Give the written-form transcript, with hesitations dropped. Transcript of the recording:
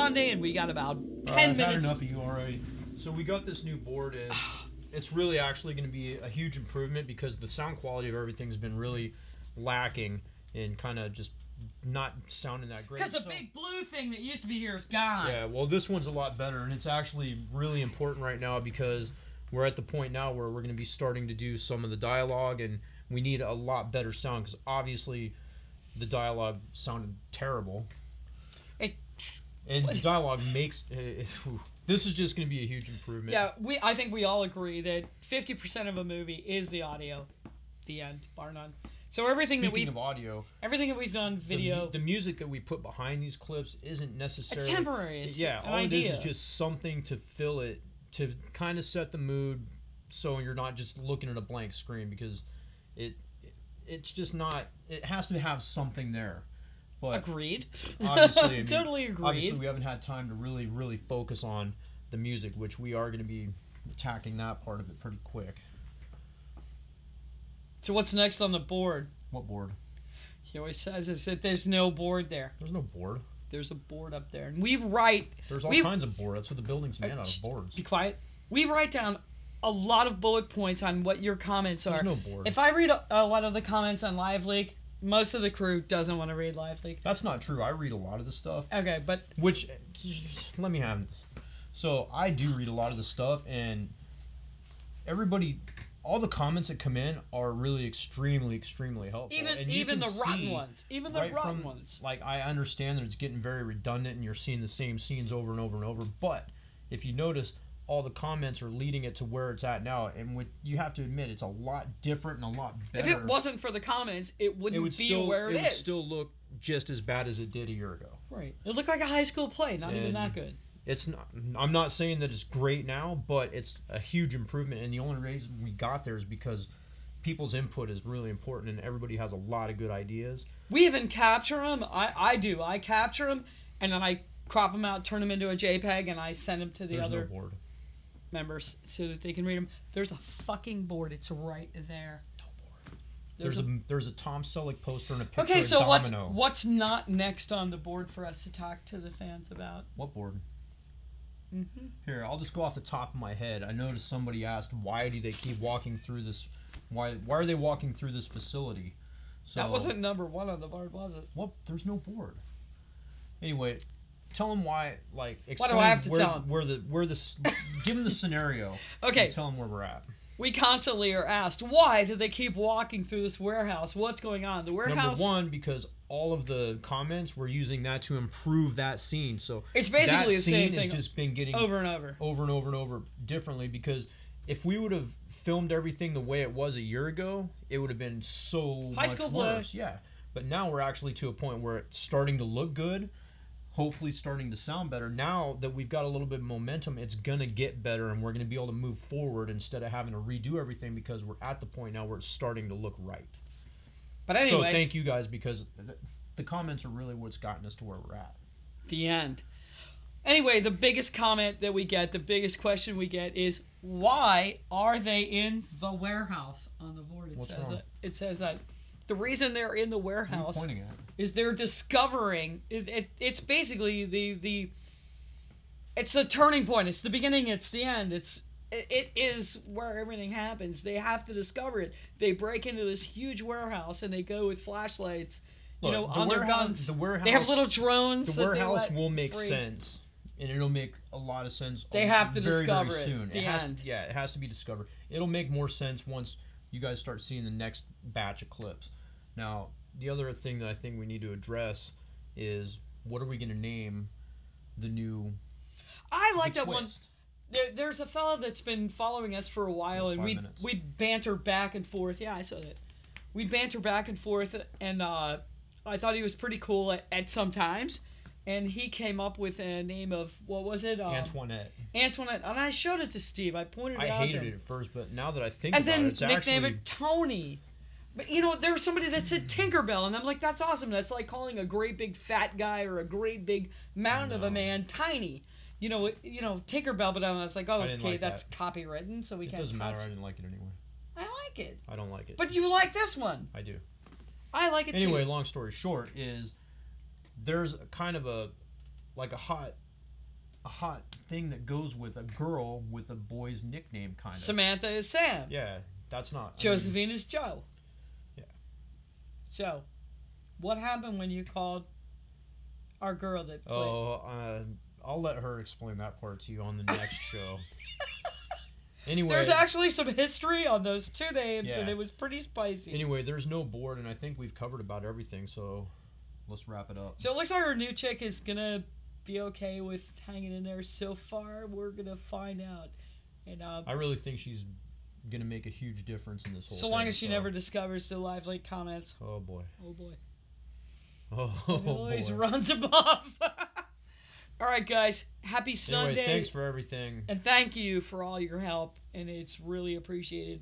Sunday, and we got about 10 I've minutes. had enough of you already. So we got this new board, and it's really actually going to be a huge improvement because the sound quality of everything's been really lacking and kind of just not sounding that great. Because the big blue thing that used to be here is gone. Yeah, well, this one's a lot better, and it's actually really important right now because we're at the point now where we're going to be starting to do some of the dialogue, and we need a lot better sound because obviously the dialogue sounded terrible. And the dialogue makes... this is just going to be a huge improvement. Yeah, I think we all agree that 50% of a movie is the audio. The end, bar none. So everything Speaking of audio, everything that we've done, video, the music that we put behind these clips isn't necessarily... It's temporary. It's an all idea. it is just something to fill it, to kind of set the mood so you're not just looking at a blank screen because it's just not... It has to have something there. But agreed. Obviously, totally agreed. Obviously, we haven't had time to really, really focus on the music, which we are going to be attacking that part of it pretty quick. So what's next on the board? What board? He always says is that there's no board there. There's no board. There's a board up there. And we write... There's all kinds of board. That's what the building's made out of, boards. Be quiet. We write down a lot of bullet points on what your comments are. There's no board. If I read a lot of the comments on Live Leak, most of the crew doesn't want to read Live Leak. That's not true. I read a lot of the stuff. Okay, but... Which, let me have this. So, I do read a lot of the stuff, and everybody... All the comments that come in are really extremely, extremely helpful. Even the rotten ones. Even the rotten ones. Like, I understand that it's getting very redundant and you're seeing the same scenes over and over and over. But if you notice, all the comments are leading it to where it's at now. And you have to admit, it's a lot different and a lot better. If it wasn't for the comments, it would be where it is. It would still look just as bad as it did a year ago. Right. It looked like a high school play. Not even that good. It's not. I'm not saying that it's great now, but it's a huge improvement. And the only reason we got there is because people's input is really important, and everybody has a lot of good ideas. We even capture them. I do. I capture them, and then I crop them out, turn them into a JPEG, and I send them to the other members so that they can read them. There's a fucking board. It's right there. No board. There's a Tom Selleck poster and a picture okay, so of Domino. what's not next on the board for us to talk to the fans about? What board? Here, I'll just go off the top of my head. I noticed somebody asked, why do they keep walking through this? Why are they walking through this facility? So, that wasn't number one on the board, was it? Well, there's no board. Anyway, tell them why. Like, what explain do I have to tell them? Give them the scenario. Okay. And tell them where we're at. We constantly are asked, why do they keep walking through this warehouse? What's going on? The warehouse... Number one, because all of the comments were using that to improve that scene. So it's basically the same thing. It's just been getting over and over. Over and over and over differently because if we would have filmed everything the way it was a year ago, it would have been so much worse. Yeah. But now we're actually to a point where it's starting to look good. Hopefully starting to sound better. Now that we've got a little bit of momentum, it's going to get better and we're going to be able to move forward instead of having to redo everything because we're at the point now where it's starting to look right. But anyway. So thank you guys because the comments are really what's gotten us to where we're at. The end. Anyway, the biggest comment that we get, the biggest question we get is, why are they in the warehouse on the board? It says that the reason they're in the warehouse... What are you pointing at? Is they're discovering it's basically it's the turning point. It's the beginning. It's the end. It is where everything happens. They have to discover it. They break into this huge warehouse and they go with flashlights, on their guns. The warehouse, they have little drones. The warehouse will make sense, and it'll make a lot of sense. They have to discover very soon. The end. Yeah, it has to be discovered. It'll make more sense once you guys start seeing the next batch of clips. Now, the other thing that I think we need to address is what are we going to name the new I like that one. There's a fella that's been following us for a while, and we banter back and forth. Yeah, I saw that. We banter back and forth, and I thought he was pretty cool at some times. And he came up with a name of, what was it? Antoinette. Antoinette. And I showed it to Steve. I pointed it out to him. I hated it at first, but now that I think about it, it's actually... And then nickname it Tony. But, there was somebody that said Tinkerbell, and I'm like, that's awesome. That's like calling a great big fat guy or a great big mountain of a man tiny. Tinkerbell, but I was like, oh, okay, that's copywritten, so we can't. It doesn't matter. I didn't like it anyway. I like it. I don't like it. But you like this one. I do. I like it too. Anyway, long story short is there's kind of a hot a hot thing that goes with a girl with a boy's nickname, kind of. Samantha is Sam. Yeah, that's not... Josephine is Joe. Yeah. So, what happened when you called our girl that played? Oh, I'll let her explain that part to you on the next show. Anyway, there's actually some history on those two names, and it was pretty spicy. Anyway, there's no board, and I think we've covered about everything, so let's wrap it up. So it looks like our new chick is going to be okay with hanging in there so far. We're going to find out. And I really think she's going to make a huge difference in this whole thing. So long as she never discovers the live late comments. Oh, boy. Oh, boy. Oh, boy. Always runs them off. All right, guys. Happy Sunday. Anyway, thanks for everything. And thank you for all your help. And it's really appreciated.